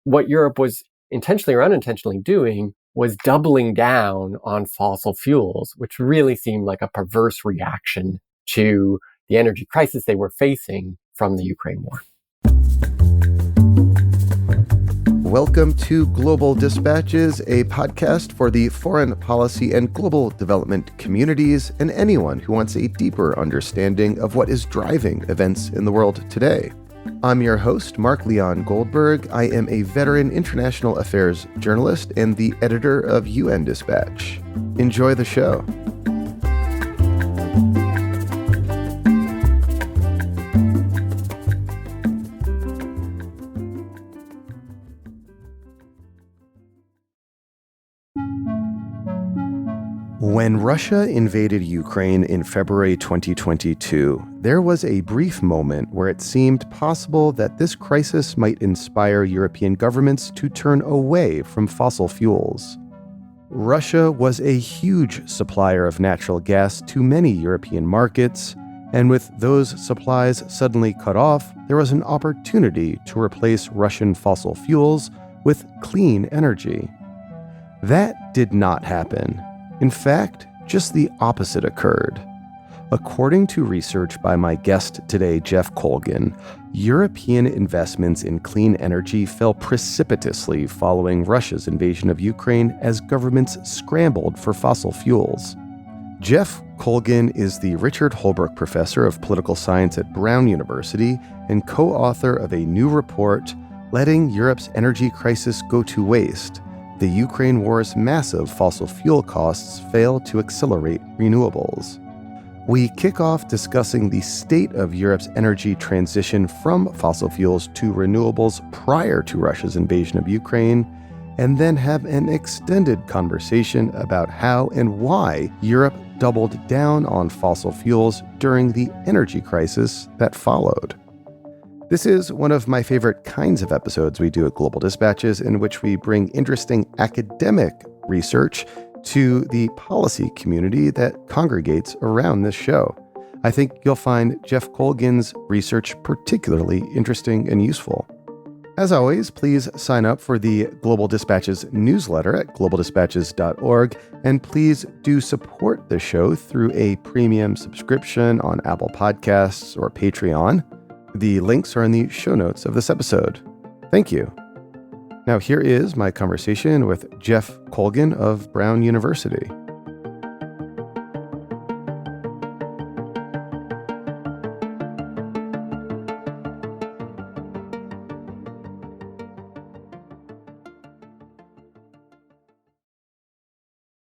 what Europe was intentionally or unintentionally doing was doubling down on fossil fuels, which really seemed like a perverse reaction to the energy crisis they were facing from the Ukraine war. Welcome to Global Dispatches, a podcast for the foreign policy and global development communities and anyone who wants a deeper understanding of what is driving events in the world today. I'm your host, Mark Leon Goldberg. I am a veteran international affairs journalist and the editor of UN Dispatch. Enjoy the show. When Russia invaded Ukraine in February 2022, there was a brief moment where it seemed possible that this crisis might inspire European governments to turn away from fossil fuels. Russia was a huge supplier of natural gas to many European markets, and with those supplies suddenly cut off, there was an opportunity to replace Russian fossil fuels with clean energy. That did not happen. In fact, just the opposite occurred. According to research by my guest today, Jeff Colgan, European investments in clean energy fell precipitously following Russia's invasion of Ukraine as governments scrambled for fossil fuels. Jeff Colgan is the Richard Holbrooke Professor of Political Science at Brown University and co-author of a new report, Letting Europe's Energy Crisis Go to Waste: The Ukraine War's Massive Fossil Fuel Costs Fail to Accelerate Renewables. We kick off discussing the state of Europe's energy transition from fossil fuels to renewables prior to Russia's invasion of Ukraine, and then have an extended conversation about how and why Europe doubled down on fossil fuels during the energy crisis that followed. This is one of my favorite kinds of episodes we do at Global Dispatches, in which we bring interesting academic research to the policy community that congregates around this show. I think you'll find Jeff Colgan's research particularly interesting and useful. As always, please sign up for the Global Dispatches newsletter at globaldispatches.org, and please do support the show through a premium subscription on Apple Podcasts or Patreon. The links are in the show notes of this episode. Thank you. Now here is my conversation with Jeff Colgan of Brown University.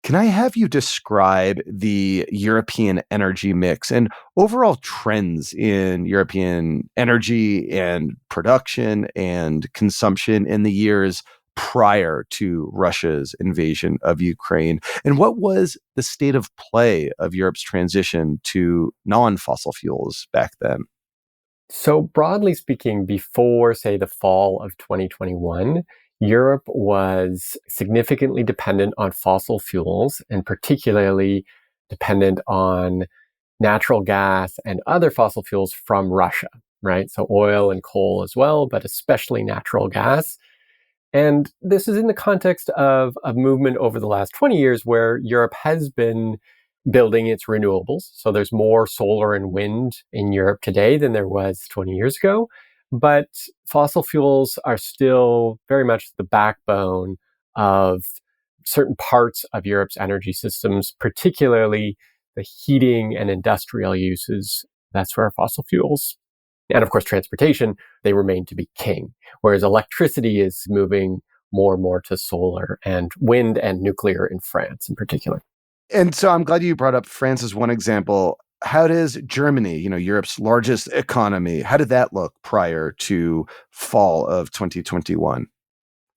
Can I have you describe the European energy mix and overall trends in European energy and production and consumption in the years prior to Russia's invasion of Ukraine? And what was the state of play of Europe's transition to non-fossil fuels back then? So broadly speaking, before, say, the fall of 2021, Europe was significantly dependent on fossil fuels, and particularly dependent on natural gas and other fossil fuels from Russia, right? So oil and coal as well, but especially natural gas. And this is in the context of a movement over the last 20 years where Europe has been building its renewables. So there's more solar and wind in Europe today than there was 20 years ago. But fossil fuels are still very much the backbone of certain parts of Europe's energy systems, particularly the heating and industrial uses. That's where fossil fuels. And of course, transportation, they remain to be king. Whereas electricity is moving more and more to solar and wind and nuclear in France in particular. And so I'm glad you brought up France as one example. How does Germany, Europe's largest economy, how did that look prior to fall of 2021?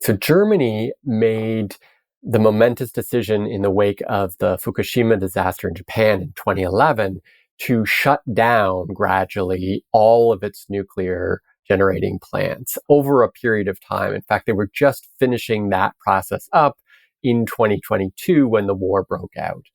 So Germany made the momentous decision in the wake of the Fukushima disaster in Japan in 2011 to shut down gradually all of its nuclear generating plants over a period of time. In fact, they were just finishing that process up in 2022 when the war broke out.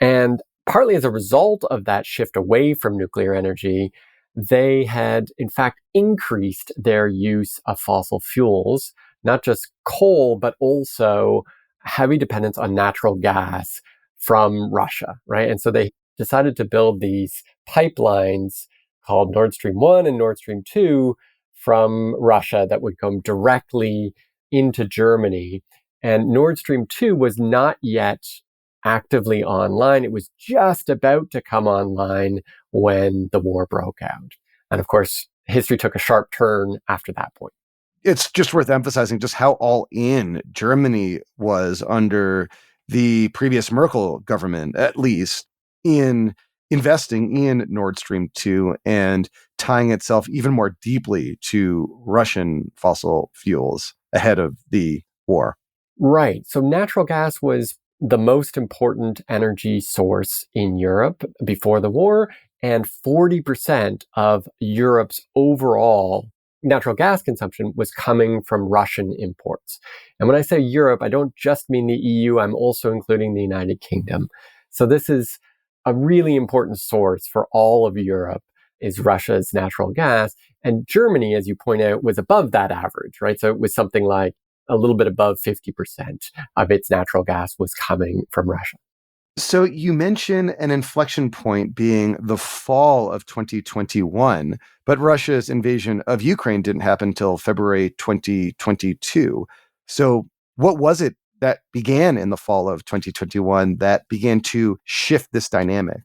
And partly as a result of that shift away from nuclear energy, they had, in fact, increased their use of fossil fuels not just coal, but also heavy dependence on natural gas from Russia, right? And so they decided to build these pipelines called Nord Stream 1 and Nord Stream 2 from Russia that would come directly into Germany. And Nord Stream 2 was not yet actively online. It was just about to come online when the war broke out. And of course, history took a sharp turn after that point. It's just worth emphasizing just how all in Germany was under the previous Merkel government, at least, in investing in Nord Stream 2 and tying itself even more deeply to Russian fossil fuels ahead of the war. Right. So natural gas was the most important energy source in Europe before the war, and 40% of Europe's overall natural gas consumption was coming from Russian imports. And when I say Europe, I don't just mean the EU, I'm also including the United Kingdom. So this is a really important source for all of Europe is Russia's natural gas. And Germany, as you point out, was above that average, right? So it was something like a little bit above 50% of its natural gas was coming from Russia. So you mentioned an inflection point being the fall of 2021, but Russia's invasion of Ukraine didn't happen until February 2022. So what was it that began in the fall of 2021 that began to shift this dynamic?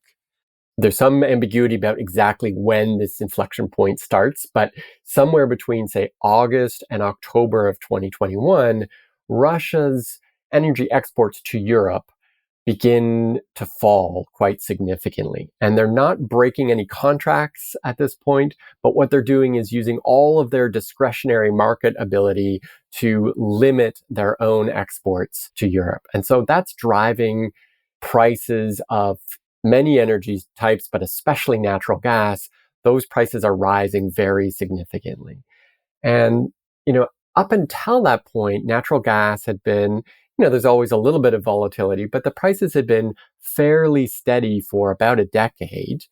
There's some ambiguity about exactly when this inflection point starts, but somewhere between, say, August and October of 2021, Russia's energy exports to Europe begin to fall quite significantly. And they're not breaking any contracts at this point, but what they're doing is using all of their discretionary market ability to limit their own exports to Europe. And so that's driving prices of many energy types, but especially natural gas. Those prices are rising very significantly. And, up until that point, natural gas had been, there's always a little bit of volatility, but the prices had been fairly steady for about a decade.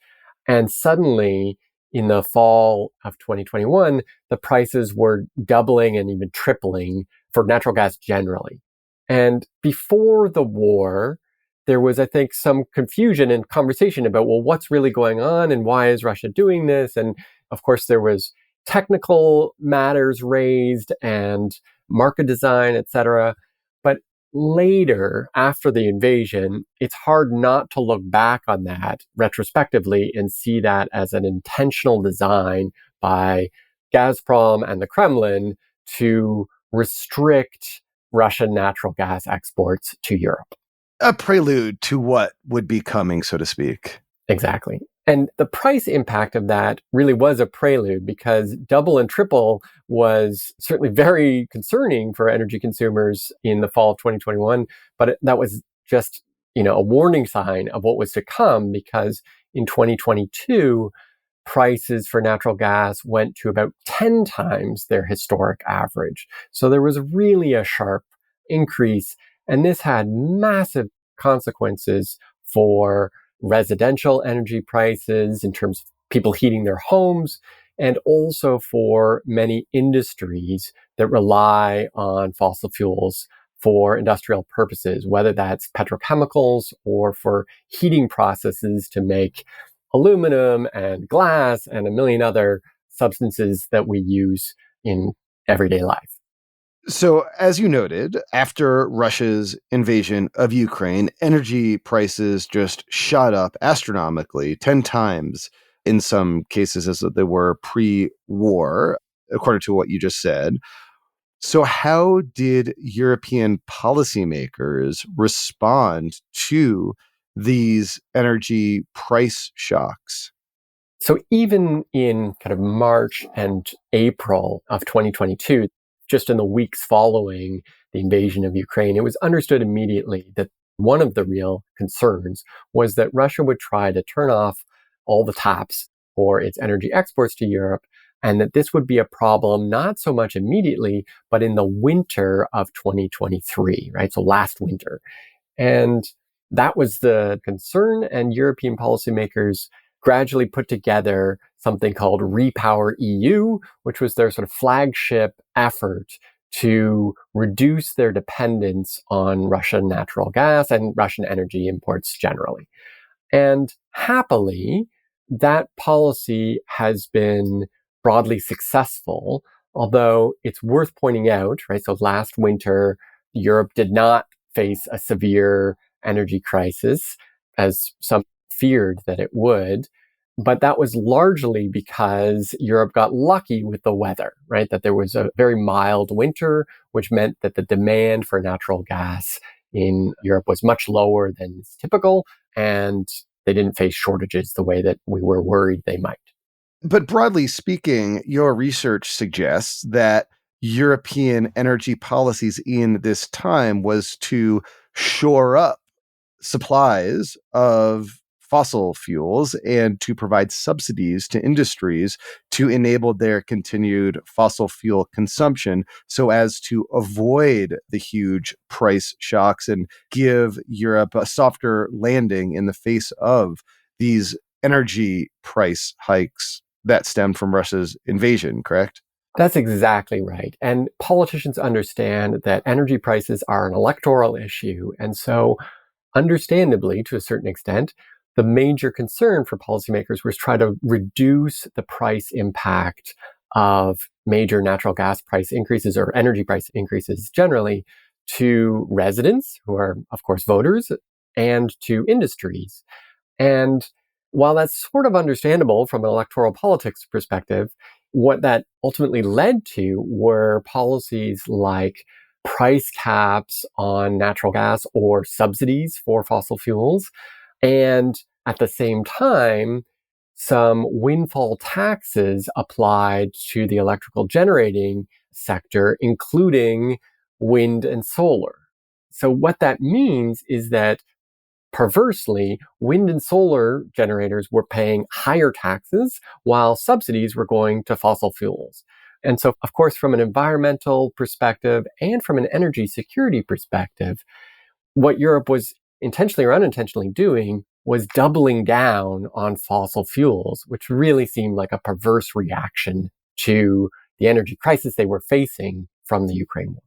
And suddenly, in the fall of 2021, the prices were doubling and even tripling for natural gas generally. And before the war, there was, I think, some confusion and conversation about, well, what's really going on and why is Russia doing this? And of course, there was technical matters raised and market design, et cetera. But later, after the invasion, it's hard not to look back on that retrospectively and see that as an intentional design by Gazprom and the Kremlin to restrict Russian natural gas exports to Europe. A prelude to what would be coming, so to speak. Exactly. And the price impact of that really was a prelude because double and triple was certainly very concerning for energy consumers in the fall of 2021. But that was just, a warning sign of what was to come because in 2022, prices for natural gas went to about 10 times their historic average. So there was really a sharp increase. And this had massive consequences for residential energy prices in terms of people heating their homes, and also for many industries that rely on fossil fuels for industrial purposes, whether that's petrochemicals or for heating processes to make aluminum and glass and a million other substances that we use in everyday life. So, as you noted, after Russia's invasion of Ukraine, energy prices just shot up astronomically, 10 times in some cases as they were pre-war, according to what you just said. So, how did European policymakers respond to these energy price shocks? So even in kind of March and April of 2022, just in the weeks following the invasion of Ukraine, it was understood immediately that one of the real concerns was that Russia would try to turn off all the taps for its energy exports to Europe, and that this would be a problem not so much immediately, but in the winter of 2023, right? So last winter. And that was the concern, and European policymakers gradually put together something called Repower EU, which was their sort of flagship effort to reduce their dependence on Russian natural gas and Russian energy imports generally. And happily, that policy has been broadly successful, although it's worth pointing out, right? So last winter, Europe did not face a severe energy crisis, as some feared that it would. But that was largely because Europe got lucky with the weather, right? That there was a very mild winter, which meant that the demand for natural gas in Europe was much lower than is typical. And they didn't face shortages the way that we were worried they might. But broadly speaking, your research suggests that European energy policies in this time was to shore up supplies of fossil fuels and to provide subsidies to industries to enable their continued fossil fuel consumption so as to avoid the huge price shocks and give Europe a softer landing in the face of these energy price hikes that stemmed from Russia's invasion, correct? That's exactly right. And politicians understand that energy prices are an electoral issue. And so, understandably, to a certain extent, the major concern for policymakers was try to reduce the price impact of major natural gas price increases or energy price increases generally to residents, who are, of course, voters, and to industries. And while that's sort of understandable from an electoral politics perspective, what that ultimately led to were policies like price caps on natural gas or subsidies for fossil fuels. And at the same time, some windfall taxes applied to the electrical generating sector, including wind and solar. So what that means is that perversely, wind and solar generators were paying higher taxes while subsidies were going to fossil fuels. And so, of course, from an environmental perspective and from an energy security perspective, what Europe was intentionally or unintentionally doing was doubling down on fossil fuels, which really seemed like a perverse reaction to the energy crisis they were facing from the Ukraine war.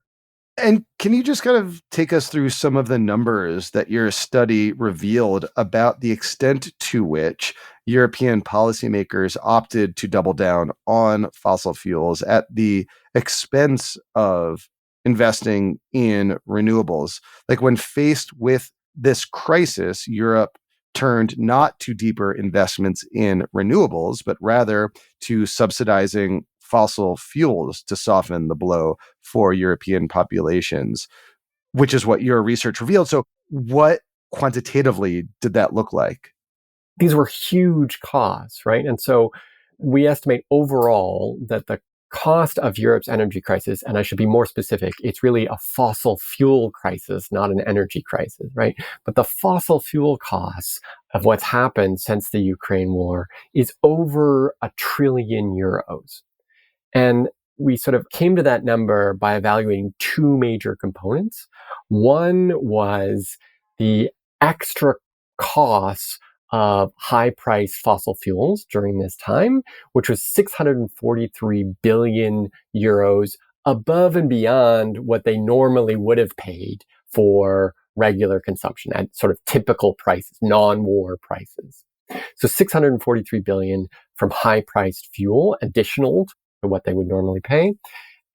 And can you just kind of take us through some of the numbers that your study revealed about the extent to which European policymakers opted to double down on fossil fuels at the expense of investing in renewables? Like when faced with this crisis, Europe turned not to deeper investments in renewables, but rather to subsidizing fossil fuels to soften the blow for European populations, which is what your research revealed. So, what quantitatively did that look like? These were huge costs, right? And so we estimate overall that the cost of Europe's energy crisis, and I should be more specific, it's really a fossil fuel crisis, not an energy crisis, right? But the fossil fuel costs of what's happened since the Ukraine war is over €1 trillion. And we sort of came to that number by evaluating two major components. One was the extra costs of high-priced fossil fuels during this time, which was 643 billion euros above and beyond what they normally would have paid for regular consumption at sort of typical prices, non-war prices. So 643 billion from high-priced fuel, additional to what they would normally pay.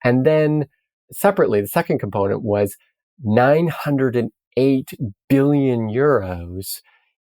And then separately, the second component was 908 billion euros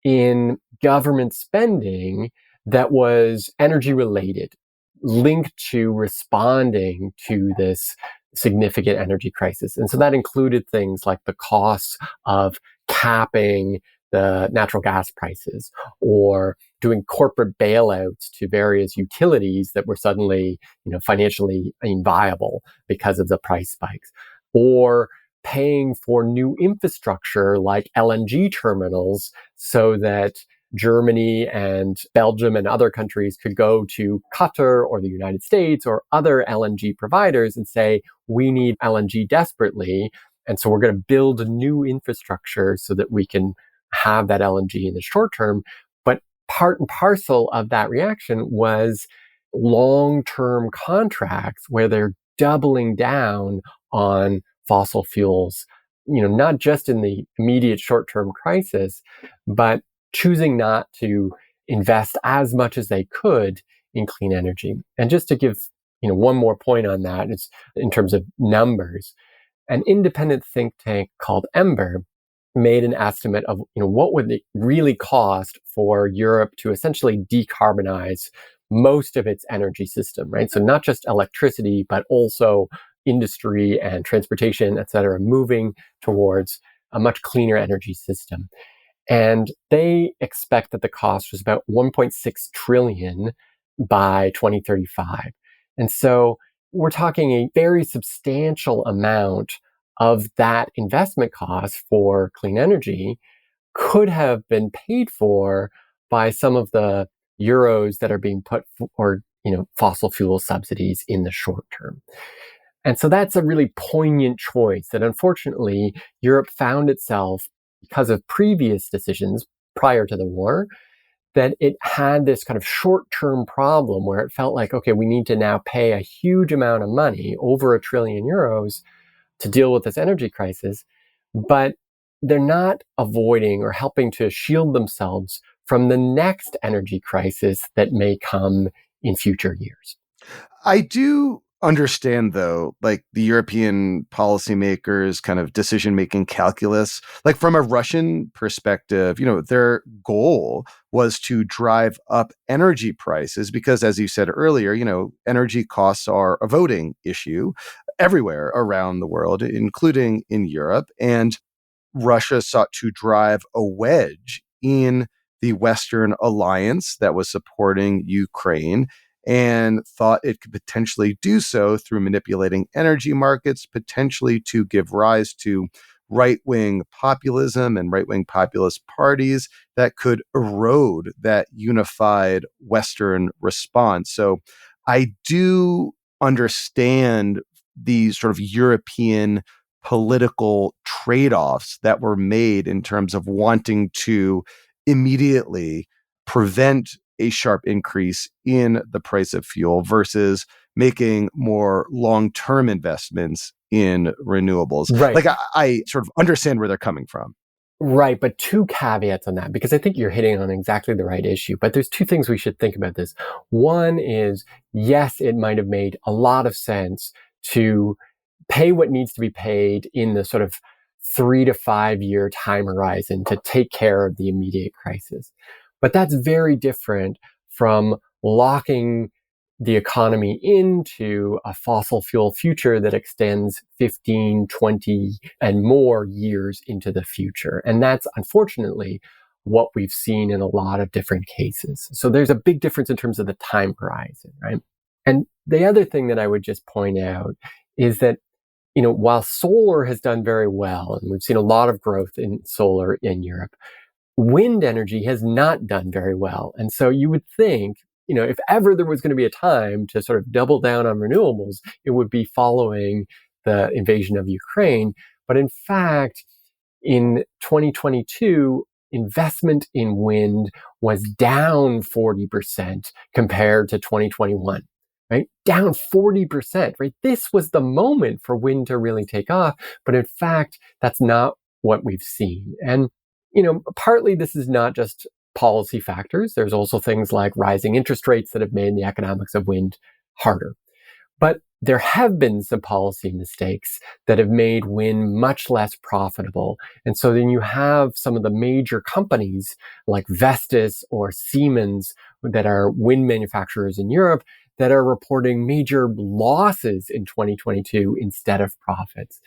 in government spending that was energy related, linked to responding to this significant energy crisis. And so that included things like the costs of capping the natural gas prices or doing corporate bailouts to various utilities that were suddenly, financially inviable because of the price spikes, or paying for new infrastructure like LNG terminals so that Germany and Belgium and other countries could go to Qatar or the United States or other LNG providers and say, we need LNG desperately. And so we're going to build a new infrastructure so that we can have that LNG in the short term. But part and parcel of that reaction was long-term contracts where they're doubling down on fossil fuels, not just in the immediate short-term crisis, but choosing not to invest as much as they could in clean energy. And just to give, one more point on that, is in terms of numbers, an independent think tank called Ember made an estimate of, what would it really cost for Europe to essentially decarbonize most of its energy system, right? So not just electricity, but also industry and transportation, et cetera, moving towards a much cleaner energy system. And they expect that the cost was about 1.6 trillion by 2035. And so we're talking a very substantial amount of that investment cost for clean energy could have been paid for by some of the euros that are being put for, fossil fuel subsidies in the short term. And so that's a really poignant choice that unfortunately Europe found itself, because of previous decisions prior to the war, that it had this kind of short-term problem where it felt like, okay, we need to now pay a huge amount of money, over €1 trillion, to deal with this energy crisis, but they're not avoiding or helping to shield themselves from the next energy crisis that may come in future years. I do understand, though, like the European policymakers' kind of decision-making calculus. Like from a Russian perspective, their goal was to drive up energy prices because, as you said earlier, energy costs are a voting issue everywhere around the world, including in Europe. And Russia sought to drive a wedge in the Western alliance that was supporting Ukraine and thought it could potentially do so through manipulating energy markets, potentially to give rise to right-wing populism and right-wing populist parties that could erode that unified Western response. So I do understand these sort of European political trade-offs that were made in terms of wanting to immediately prevent a sharp increase in the price of fuel versus making more long-term investments in renewables. Right. Like I sort of understand where they're coming from. Right. But two caveats on that, because I think you're hitting on exactly the right issue. But there's two things we should think about this. One is, yes, it might have made a lot of sense to pay what needs to be paid in the sort of 3 to 5 year time horizon to take care of the immediate crisis. But that's very different from locking the economy into a fossil fuel future that extends 15, 20, and more years into the future. And that's unfortunately what we've seen in a lot of different cases. So there's a big difference in terms of the time horizon, right? And the other thing that I would just point out is that, while solar has done very well, and we've seen a lot of growth in solar in Europe, wind energy has not done very well. And so you would think, if ever there was going to be a time to sort of double down on renewables, it would be following the invasion of Ukraine. But in fact, in 2022, investment in wind was down 40% compared to 2021, right? Down 40%, right? This was the moment for wind to really take off. But in fact, that's not what we've seen. And partly this is not just policy factors. There's also things like rising interest rates that have made the economics of wind harder. But there have been some policy mistakes that have made wind much less profitable. And so then you have some of the major companies like Vestas or Siemens that are wind manufacturers in Europe that are reporting major losses in 2022 instead of profits.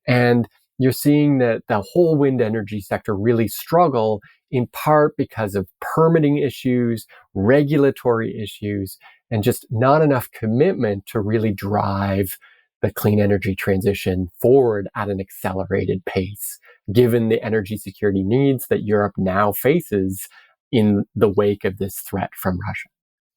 And you're seeing that the whole wind energy sector really struggle, in part because of permitting issues, regulatory issues, and just not enough commitment to really drive the clean energy transition forward at an accelerated pace, given the energy security needs that Europe now faces in the wake of this threat from Russia.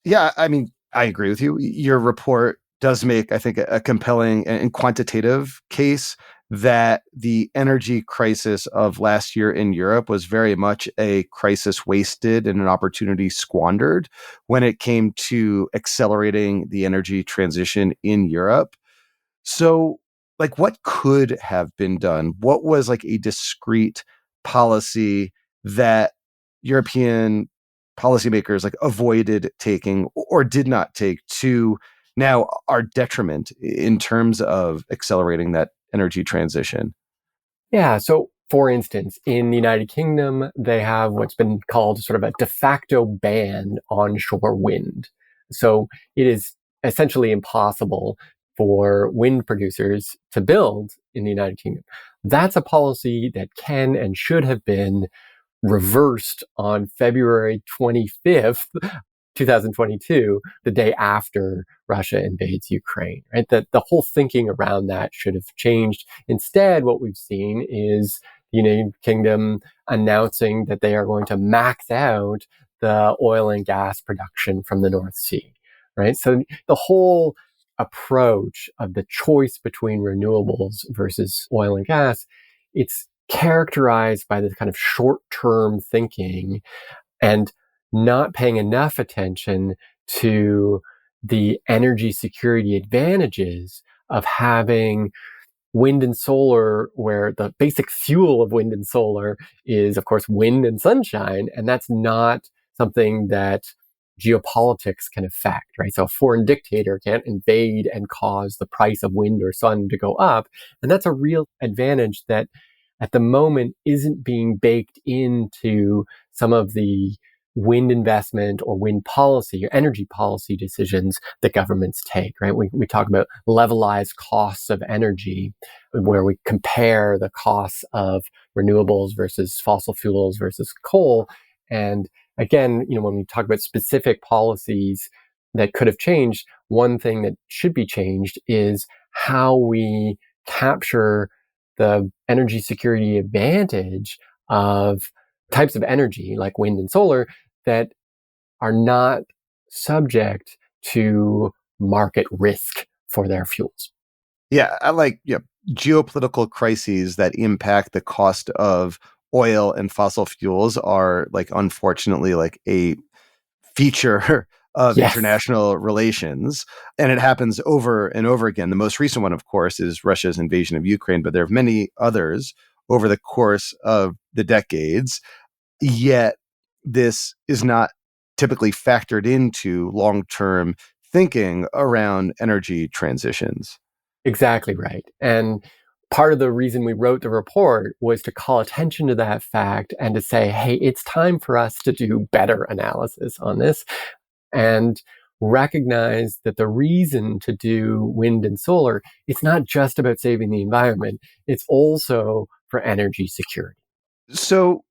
Yeah, I mean, I agree with you. Your report does make, I think, a compelling and quantitative case that the energy crisis of last year in Europe was very much a crisis wasted and an opportunity squandered when it came to accelerating the energy transition in Europe. So like what could have been done? What was like a discrete policy that European policymakers like avoided taking or did not take to now our detriment in terms of accelerating that energy transition? Yeah. So, for instance, in the United Kingdom, they have what's been called sort of a de facto ban on onshore wind. So, it is essentially impossible for wind producers to build in the United Kingdom. That's a policy that can and should have been reversed on February 25th, 2022, the day after Russia invades Ukraine, right? The whole thinking around that should have changed. Instead, what we've seen is the United Kingdom announcing that they are going to max out the oil and gas production from the North Sea, right? So the whole approach of the choice between renewables versus oil and gas, it's characterized by this kind of short-term thinking and not paying enough attention to the energy security advantages of having wind and solar, where the basic fuel of wind and solar is, of course, wind and sunshine. And that's not something that geopolitics can affect, right? So a foreign dictator can't invade and cause the price of wind or sun to go up. And that's a real advantage that at the moment isn't being baked into some of the wind investment or wind policy or energy policy decisions that governments take, right? We talk about levelized costs of energy, where we compare the costs of renewables versus fossil fuels versus coal. And again, when we talk about specific policies that could have changed, one thing that should be changed is how we capture the energy security advantage of types of energy like wind and solar that are not subject to market risk for their fuels. Yeah, I like geopolitical crises that impact the cost of oil and fossil fuels are like unfortunately like a feature of Yes, international relations. And it happens over and over again. The most recent one, of course, is Russia's invasion of Ukraine, but there are many others over the course of the decades. Yet this is not typically factored into long term thinking around energy transitions. exactly right. And part of the reason we wrote the report was to call attention to that fact and to say, hey, it's time for us to do better analysis on this and recognize that the reason to do wind and solar, it's not just about saving the environment, it's also for energy security. So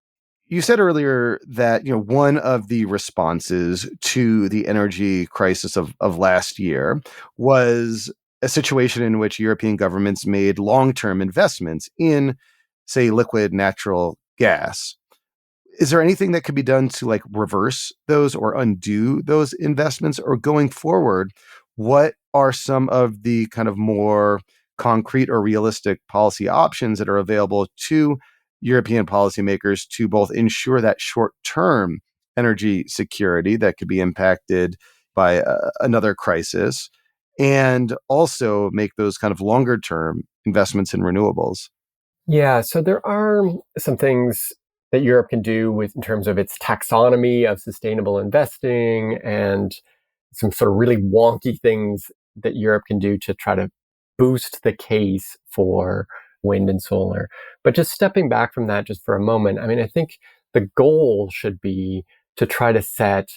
you said earlier that one of the responses to the energy crisis of last year was a situation in which European governments made long-term investments in, say, liquid natural gas. Is there anything that could be done to like reverse those or undo those investments? Or going forward, what are some of the kind of more concrete or realistic policy options that are available to European policymakers to both ensure that short-term energy security that could be impacted by another crisis and also make those kind of longer-term investments in renewables? Yeah, so there are some things that Europe can do with in terms of its taxonomy of sustainable investing and some sort of really wonky things that Europe can do to try to boost the case for wind and solar. But just stepping back from that just for a moment, I mean, I think the goal should be to try to set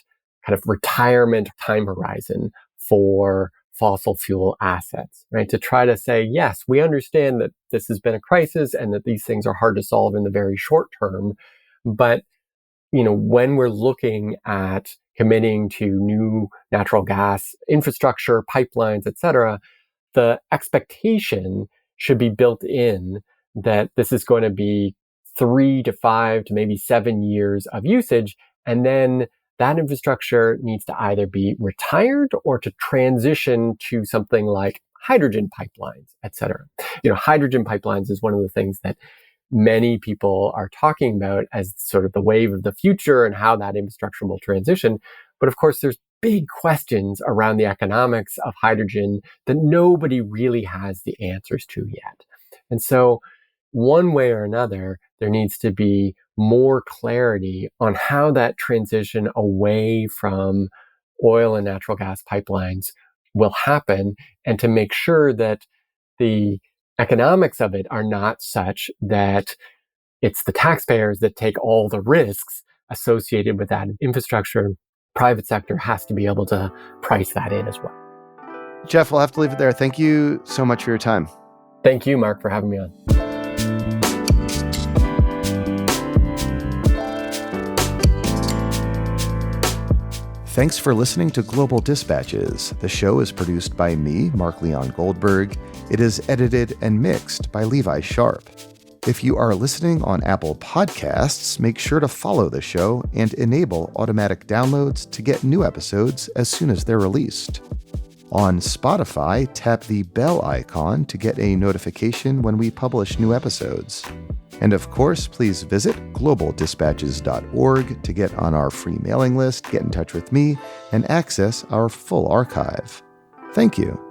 kind of retirement time horizon for fossil fuel assets, right? To try to say, yes, we understand that this has been a crisis and that these things are hard to solve in the very short term. But, when we're looking at committing to new natural gas infrastructure, pipelines, et cetera, the expectation should be built in that this is going to be 3 to 5 to maybe 7 years of usage. And then that infrastructure needs to either be retired or to transition to something like hydrogen pipelines, et cetera. Hydrogen pipelines is one of the things that many people are talking about as sort of the wave of the future and how that infrastructure will transition. But of course, there's big questions around the economics of hydrogen that nobody really has the answers to yet. And so one way or another, there needs to be more clarity on how that transition away from oil and natural gas pipelines will happen, and to make sure that the economics of it are not such that it's the taxpayers that take all the risks associated with that infrastructure. Private sector has to be able to price that in as well. Jeff, we'll have to leave it there. Thank you so much for your time. Thank you, Mark, for having me on. Thanks for listening to Global Dispatches. The show is produced by me, Mark Leon Goldberg. It is edited and mixed by Levi Sharp. If you are listening on Apple Podcasts, make sure to follow the show and enable automatic downloads to get new episodes as soon as they're released. On Spotify, tap the bell icon to get a notification when we publish new episodes. And of course, please visit globaldispatches.org to get on our free mailing list, get in touch with me, and access our full archive. Thank you.